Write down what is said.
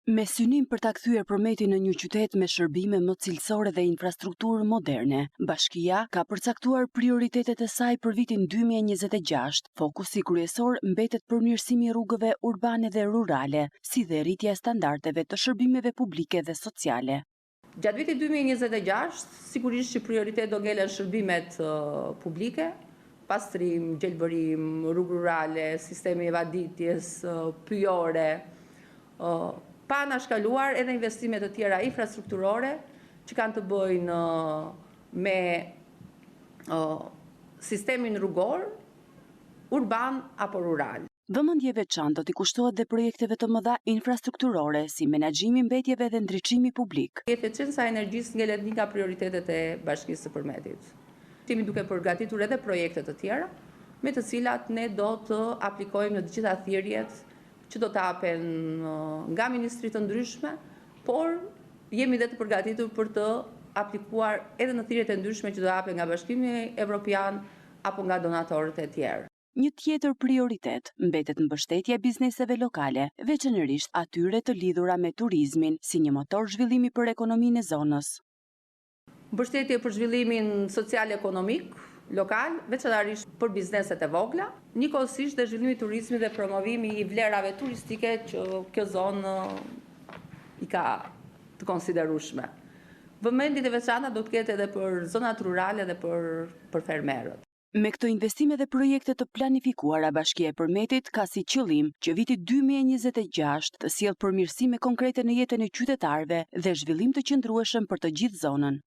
Me synim për ta kthyer Përmetin në një qytet me shërbime më cilësore dhe infrastrukturë moderne, bashkia ka përcaktuar prioritetet e saj për vitin 2026. Fokusi kryesor mbetet përmirësimi i rrugëve urbane dhe rurale, si dhe rritja e standardeve të shërbimeve publike dhe sociale. Gjatë vitit 2026, sigurisht që prioritet do ngelen shërbimet publike, pastrim, gjelbërim, rrugë rurale, sistemi i vaditjes, pyjore, pa na shkaluar edhe investimet të tjera infrastrukturore që kanë të bëjnë me sistemin rrugor, urban apo rural. Vëmendje veçantë do t'i kushtohet dhe projekteve të mëdha infrastrukturore, si menaxhimi mbetjeve dhe ndriçimi publik. Eficienca e energjisë ngelet një nga prioritetet e Bashkisë së Përmetit. Jemi duke përgatitur edhe projekte të tjera, me të cilat ne do të aplikojmë në të gjitha thirrjet që do të hapen nga ministri të ndryshme, por jemi dhe të përgatitur për të aplikuar edhe në thirrjet e ndryshme që do të hapen nga Bashkimi Evropian apo nga donatorët e tjerë. Një tjetër prioritet mbetet mbështetja e bizneseve lokale, veçanërisht atyre të lidhura me turizmin, si një motor zhvillimi për ekonominë e zonës. Mbështetje për zhvillimin social-ekonomik lokal, veçanërisht për bizneset e vogla, njëkohësisht dhe zhvillimi i turizmit dhe promovimi i vlerave turistike që kjo zonë i ka të konsiderueshme. Vëmendjet e veçanta do të ketë edhe për zonat rurale dhe për fermerët. Me këto investime dhe projekte të planifikuara, Bashkia e Përmetit ka si qëllim që viti 2026 të sjellë përmirësime konkrete në jetën e qytetarëve dhe zhvillim të qëndrueshëm për të gjithë zonën.